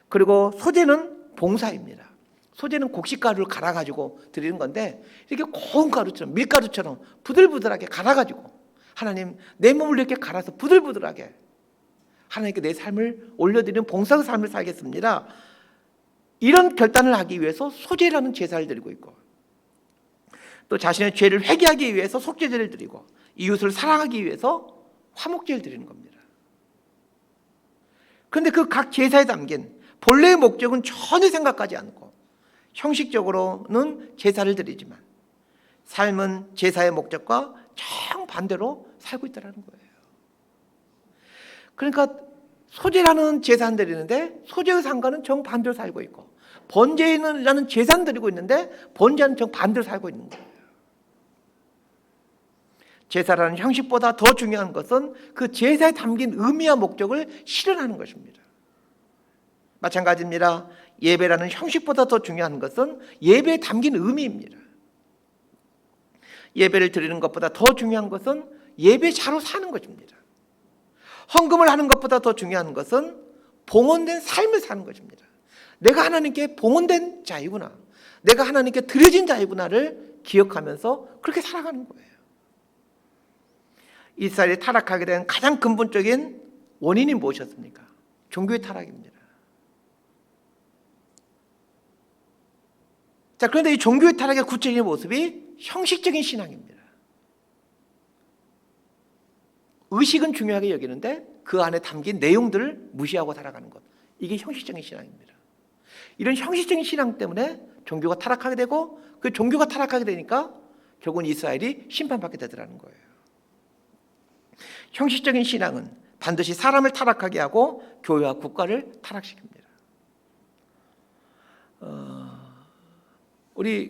그리고 소제는 봉사입니다. 소제는 곡식가루를 갈아가지고 드리는 건데 이렇게 고운 가루처럼 밀가루처럼 부들부들하게 갈아가지고 하나님 내 몸을 이렇게 갈아서 부들부들하게 하나님께 내 삶을 올려드리는 봉사의 삶을 살겠습니다. 이런 결단을 하기 위해서 소제라는 제사를 드리고 있고 또 자신의 죄를 회개하기 위해서 속죄제를 드리고 이웃을 사랑하기 위해서 화목제를 드리는 겁니다. 그런데 그 각 제사에 담긴 본래의 목적은 전혀 생각하지 않고 형식적으로는 제사를 드리지만 삶은 제사의 목적과 정반대로 살고 있다는 거예요. 그러니까 소제라는 제사는 드리는데 소제의 상관은 정반대로 살고 있고 번제라는 제사는 드리고 있는데 번제는 정반대로 살고 있는 거예요. 제사라는 형식보다 더 중요한 것은 그 제사에 담긴 의미와 목적을 실현하는 것입니다. 마찬가지입니다. 예배라는 형식보다 더 중요한 것은 예배에 담긴 의미입니다. 예배를 드리는 것보다 더 중요한 것은 예배자로 사는 것입니다. 헌금을 하는 것보다 더 중요한 것은 봉헌된 삶을 사는 것입니다. 내가 하나님께 봉헌된 자이구나, 내가 하나님께 드려진 자이구나를 기억하면서 그렇게 살아가는 거예요. 이스라엘이 타락하게 된 가장 근본적인 원인이 무엇이었습니까? 종교의 타락입니다. 자, 그런데 이 종교의 타락의 구체적인 모습이 형식적인 신앙입니다. 의식은 중요하게 여기는데 그 안에 담긴 내용들을 무시하고 살아가는 것, 이게 형식적인 신앙입니다. 이런 형식적인 신앙 때문에 종교가 타락하게 되고 그 종교가 타락하게 되니까 결국은 이스라엘이 심판받게 되더라는 거예요. 형식적인 신앙은 반드시 사람을 타락하게 하고 교회와 국가를 타락시킵니다.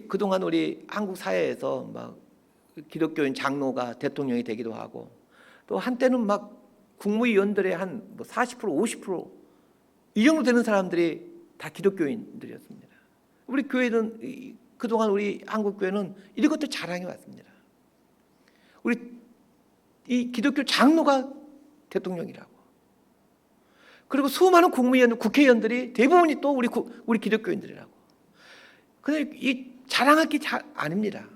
그동안 우리 한국 사회에서 막 기독교인 장로가 대통령이 되기도 하고 또 한때는 막 국무위원들의 한 40%, 50%이 정도 되는 사람들이 다 기독교인들이었습니다. 우리 교회는 그동안 우리 한국 교회는 이런 것도 자랑해 왔습니다. 우리 이 기독교 장로가 대통령이라고. 그리고 수많은 국무위원, 국회의원들이 대부분이 또 우리 기독교인들이라고. 근데 이 자랑할 게 아닙니다.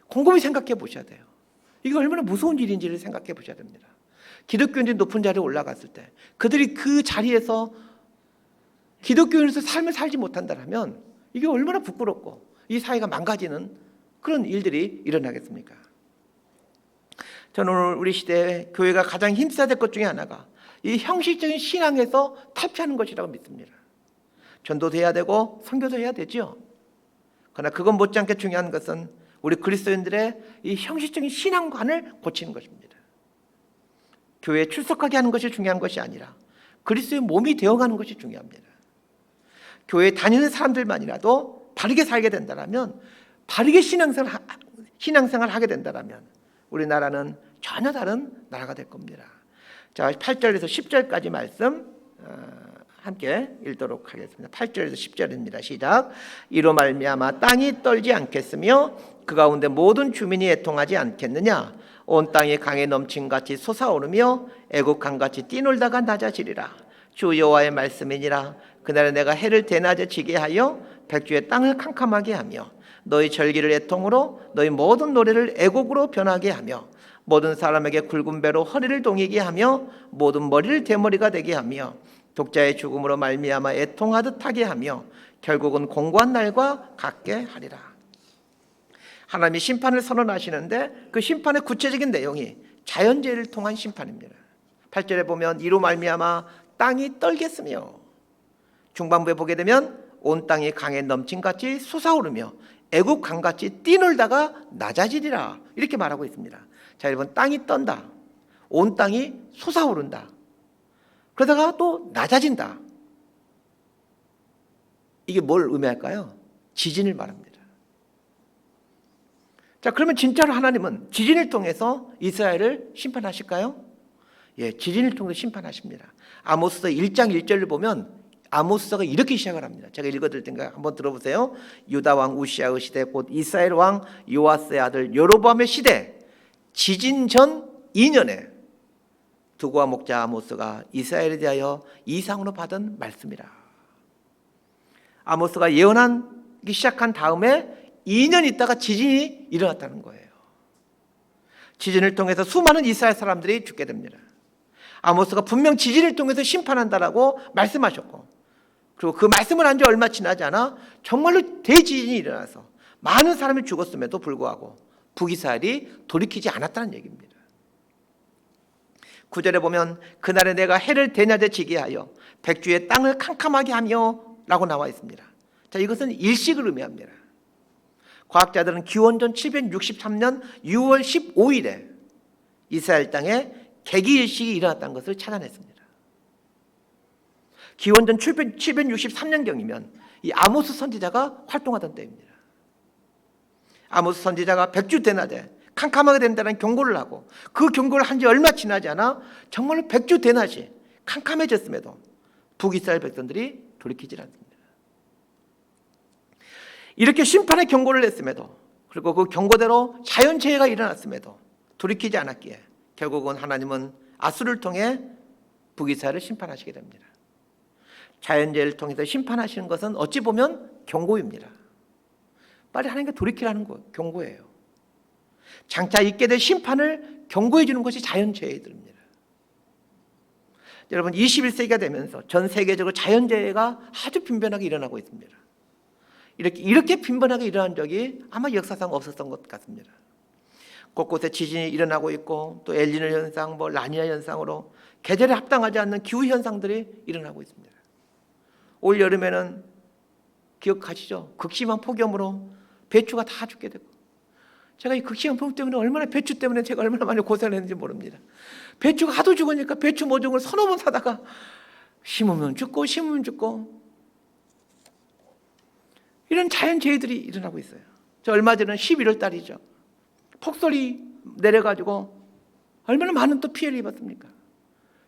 곰곰이 생각해 보셔야 돼요. 이게 얼마나 무서운 일인지를 생각해 보셔야 됩니다. 기독교인들이 높은 자리에 올라갔을 때 그들이 그 자리에서 기독교인으로서 삶을 살지 못한다면 이게 얼마나 부끄럽고 이 사회가 망가지는 그런 일들이 일어나겠습니까? 저는 오늘 우리 시대에 교회가 가장 힘써야 될 것 중에 하나가 이 형식적인 신앙에서 탈피하는 것이라고 믿습니다. 전도도 해야 되고 선교도 해야 되죠. 그러나 그건 못지않게 중요한 것은 우리 그리스도인들의 이 형식적인 신앙관을 고치는 것입니다. 교회에 출석하게 하는 것이 중요한 것이 아니라 그리스도의 몸이 되어가는 것이 중요합니다. 교회에 다니는 사람들만이라도 바르게 살게 된다면, 바르게 신앙생활을 하게 된다면 우리나라는 전혀 다른 나라가 될 겁니다. 자, 8절에서 10절까지 말씀 함께 읽도록 하겠습니다. 8절에서 10절입니다. 시작. 이로 말미암아 땅이 떨지 않겠으며 그 가운데 모든 주민이 애통하지 않겠느냐. 온 땅이 강에 넘친같이 솟아오르며 애국 강같이 뛰놀다가 낮아지리라. 주 여호와의 말씀이니라. 그날에 내가 해를 대낮에 지게 하여 백주의 땅을 캄캄하게 하며 너희 절기를 애통으로 너희 모든 노래를 애곡으로 변하게 하며 모든 사람에게 굵은 배로 허리를 동이게 하며 모든 머리를 대머리가 되게 하며 독자의 죽음으로 말미암아 애통하듯 하게 하며 결국은 공고한 날과 같게 하리라. 하나님이 심판을 선언하시는데 그 심판의 구체적인 내용이 자연재해를 통한 심판입니다. 8절에 보면 이로 말미암아 땅이 떨겠으며, 중반부에 보게 되면 온 땅이 강에 넘친같이 솟아오르며 애국 강같이 뛰놀다가 낮아지리라, 이렇게 말하고 있습니다. 자, 여러분, 땅이 떤다, 온 땅이 솟아오른다, 그러다가 또 낮아진다. 이게 뭘 의미할까요? 지진을 말합니다. 자, 그러면 진짜로 하나님은 지진을 통해서 이스라엘을 심판하실까요? 예, 지진을 통해서 심판하십니다. 아모스서 1장 1절을 보면 아모스서가 이렇게 시작을 합니다. 제가 읽어드릴 테니까 한번 들어보세요. 유다 왕 우시아의 시대, 곧 이스라엘 왕 요아스의 아들 여로보암의 시대, 지진 전 2년에 두고와 목자 아모스가 이스라엘에 대하여 이상으로 받은 말씀이라. 아모스가 예언하기 시작한 다음에 2년 있다가 지진이 일어났다는 거예요. 지진을 통해서 수많은 이스라엘 사람들이 죽게 됩니다. 아모스가 분명 지진을 통해서 심판한다라고 말씀하셨고, 그리고 그 말씀을 한 지 얼마 지나지 않아 정말로 대지진이 일어나서 많은 사람이 죽었음에도 불구하고 북이스라엘이 돌이키지 않았다는 얘기입니다. 9절에 보면 그날에 내가 해를 대낮에 지게 하여 백주의 땅을 캄캄하게 하며 라고 나와 있습니다. 자, 이것은 일식을 의미합니다. 과학자들은 기원전 763년 6월 15일에 이스라엘 땅에 개기일식이 일어났다는 것을 찾아냈습니다. 기원전 763년경이면 이 아모스 선지자가 활동하던 때입니다. 아모스 선지자가 백주 대낮에 캄캄하게 된다는 경고를 하고, 그 경고를 한 지 얼마 지나지 않아 정말로 백주 대낮이 캄캄해졌음에도 북이스라엘 백성들이 돌이키지 않습니다. 이렇게 심판의 경고를 했음에도, 그리고 그 경고대로 자연재해가 일어났음에도 돌이키지 않았기에 결국은 하나님은 아수를 통해 북이스라엘을 심판하시게 됩니다. 자연재해를 통해서 심판하시는 것은 어찌 보면 경고입니다. 빨리 하나님께 돌이키라는 거, 경고예요. 장차 있게 될 심판을 경고해 주는 것이 자연재해들입니다. 여러분, 21세기가 되면서 전 세계적으로 자연재해가 아주 빈번하게 일어나고 있습니다. 이렇게 빈번하게 일어난 적이 아마 역사상 없었던 것 같습니다. 곳곳에 지진이 일어나고 있고, 또 엘니노 현상, 라니냐 현상으로 계절에 합당하지 않는 기후 현상들이 일어나고 있습니다. 올 여름에는 기억하시죠? 극심한 폭염으로 배추가 다 죽게 되고, 제가 이 극심한 폭염 때문에 배추 때문에 제가 얼마나 많이 고생을 했는지 모릅니다. 배추가 하도 죽으니까 배추 모종을 서너 번 사다가 심으면 죽고 심으면 죽고, 이런 자연재해들이 일어나고 있어요. 저 얼마 전에 11월 달이죠. 폭설이 내려가지고 얼마나 많은 또 피해를 입었습니까?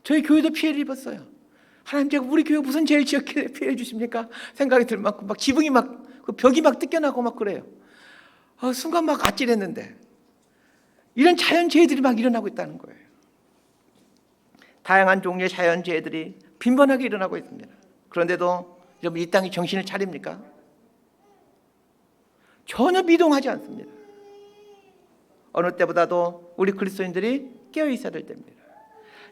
저희 교회도 피해를 입었어요. 하나님, 제가 우리 교회 무슨 죄를 지었길래 피해 주십니까? 생각이 들 만큼 막 지붕이 막, 그 벽이 막 뜯겨나고 막 그래요. 순간 막 아찔했는데 이런 자연재해들이 막 일어나고 있다는 거예요. 다양한 종류의 자연재해들이 빈번하게 일어나고 있습니다. 그런데도 여러분, 이 땅이 정신을 차립니까? 전혀 미동하지 않습니다. 어느 때보다도 우리 그리스도인들이 깨어 있어야 될 때입니다.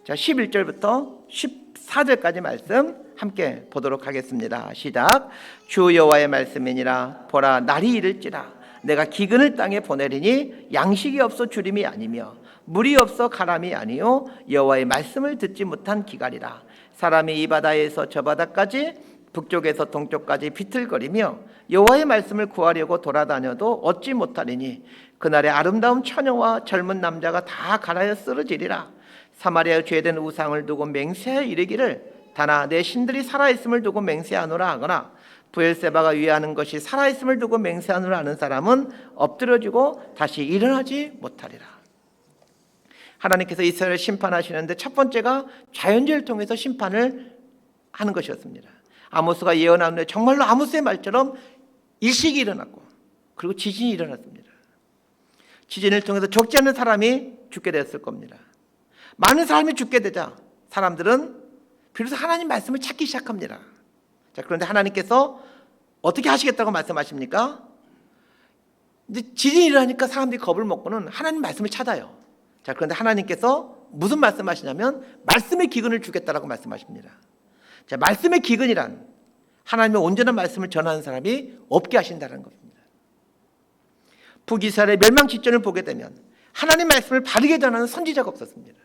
자, 11절부터 14절까지 말씀 함께 보도록 하겠습니다. 시작. 주 여호와의 말씀이니라. 보라, 날이 이를지라. 내가 기근을 땅에 보내리니 양식이 없어 주림이 아니며 물이 없어 가람이 아니요 여호와의 말씀을 듣지 못한 기갈이라. 사람이 이 바다에서 저 바다까지 북쪽에서 동쪽까지 비틀거리며 여호와의 말씀을 구하려고 돌아다녀도 얻지 못하리니 그날에 아름다운 처녀와 젊은 남자가 다 갈아여 쓰러지리라. 사마리아의 죄된 우상을 두고 맹세하여 이르기를 다나 내 신들이 살아있음을 두고 맹세하노라 하거나 브엘세바가 위하는 것이 살아있음을 두고 맹세하노라 하는 사람은 엎드려지고 다시 일어나지 못하리라. 하나님께서 이스라엘을 심판하시는데 첫 번째가 자연재해를 통해서 심판을 하는 것이었습니다. 아모스가 예언하는데 정말로 아모스의 말처럼 일식이 일어났고, 그리고 지진이 일어났습니다. 지진을 통해서 적지 않은 사람이 죽게 됐을 겁니다. 많은 사람이 죽게 되자 사람들은 비로소 하나님 말씀을 찾기 시작합니다. 자, 그런데 하나님께서 어떻게 하시겠다고 말씀하십니까? 이제 지진이 일어나니까 사람들이 겁을 먹고는 하나님 말씀을 찾아요. 자, 그런데 하나님께서 무슨 말씀하시냐면 말씀의 기근을 주겠다라고 말씀하십니다. 자, 말씀의 기근이란 하나님의 온전한 말씀을 전하는 사람이 없게 하신다는 겁니다. 북이스라엘의 멸망 직전을 보게 되면 하나님 말씀을 바르게 전하는 선지자가 없었습니다.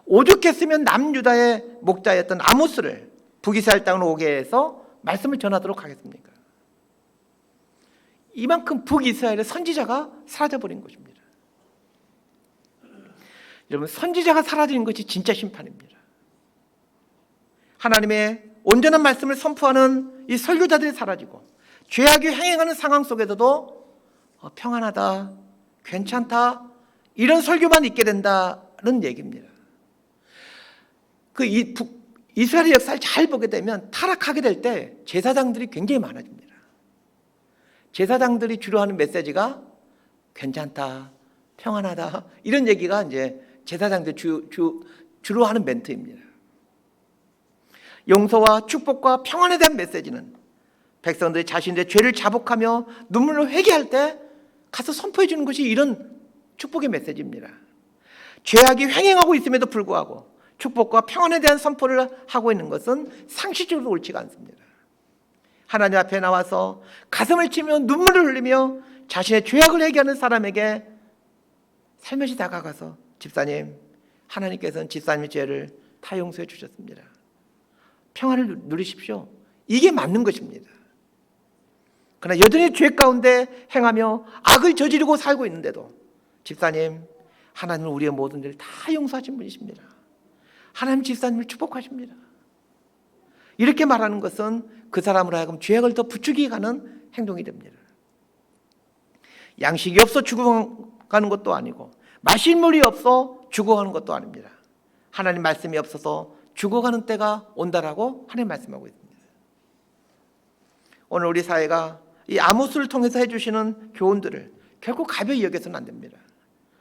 오죽했으면 남유다의 목자였던 아모스를 북이스라엘 땅으로 오게 해서 말씀을 전하도록 하겠습니까? 이만큼 북이스라엘의 선지자가 사라져버린 것입니다. 여러분, 선지자가 사라지는 것이 진짜 심판입니다. 하나님의 온전한 말씀을 선포하는 이 설교자들이 사라지고 죄악이 행행하는 상황 속에서도 평안하다, 괜찮다, 이런 설교만 있게 된다는 얘기입니다. 이스라엘의 역사를 잘 보게 되면 타락하게 될 때 제사장들이 굉장히 많아집니다. 제사장들이 주로 하는 메시지가 괜찮다, 평안하다, 이런 얘기가 이제 제사장들 주로 하는 멘트입니다. 용서와 축복과 평안에 대한 메시지는 백성들이 자신들의 죄를 자복하며 눈물로 회개할 때 가서 선포해 주는 것이 이런 축복의 메시지입니다. 죄악이 횡행하고 있음에도 불구하고 축복과 평안에 대한 선포를 하고 있는 것은 상식적으로 옳지가 않습니다. 하나님 앞에 나와서 가슴을 치며 눈물을 흘리며 자신의 죄악을 회개하는 사람에게 살며시 다가가서 집사님, 하나님께서는 집사님의 죄를 다 용서해 주셨습니다. 평안을 누리십시오. 이게 맞는 것입니다. 그러나 여전히 죄 가운데 행하며 악을 저지르고 살고 있는데도 집사님, 하나님은 우리의 모든 일을 다 용서하신 분이십니다. 하나님 집사님을 축복하십니다. 이렇게 말하는 것은 그 사람으로 하여금 죄악을 더 부추기게 가는 행동이 됩니다. 양식이 없어 죽어가는 것도 아니고 마실 물이 없어 죽어가는 것도 아닙니다. 하나님 말씀이 없어서 죽어가는 때가 온다라고 하나님 말씀하고 있습니다. 오늘 우리 사회가 이 아모스를 통해서 해주시는 교훈들을 결코 가벼이 여겨서는 안 됩니다.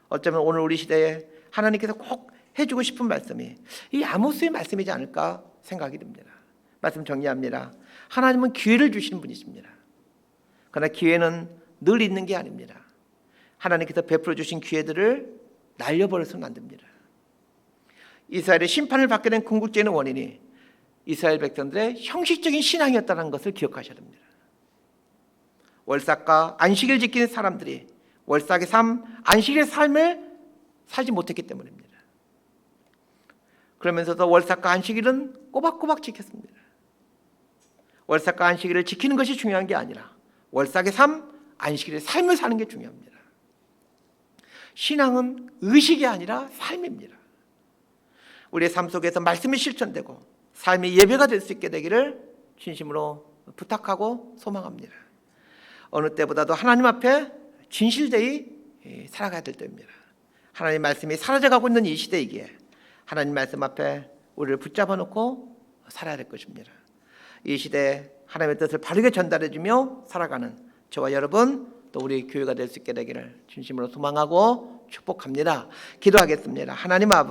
어쩌면 오늘 우리 시대에 하나님께서 꼭 해주고 싶은 말씀이 이 아모스의 말씀이지 않을까 생각이 듭니다. 말씀 정리합니다. 하나님은 기회를 주시는 분이십니다. 그러나 기회는 늘 있는 게 아닙니다. 하나님께서 베풀어 주신 기회들을 날려버려서는 안 됩니다. 이스라엘의 심판을 받게 된 궁극적인 원인이 이스라엘 백성들의 형식적인 신앙이었다는 것을 기억하셔야 됩니다. 월삭과 안식일 지키는 사람들이 월삭의 삶, 안식일의 삶을 살지 못했기 때문입니다. 그러면서도 월삭과 안식일은 꼬박꼬박 지켰습니다. 월삭과 안식일을 지키는 것이 중요한 게 아니라 월삭의 삶, 안식일의 삶을 사는 게 중요합니다. 신앙은 의식이 아니라 삶입니다. 우리의 삶 속에서 말씀이 실천되고 삶이 예배가 될 수 있게 되기를 진심으로 부탁하고 소망합니다. 어느 때보다도 하나님 앞에 진실되이 살아가야 될 때입니다. 하나님 말씀이 사라져가고 있는 이 시대이기에 하나님 말씀 앞에 우리를 붙잡아 놓고 살아야 될 것입니다. 이 시대에 하나님의 뜻을 바르게 전달해주며 살아가는 저와 여러분, 또 우리 교회가 될 수 있게 되기를 진심으로 소망하고 축복합니다. 기도하겠습니다. 하나님 아버지,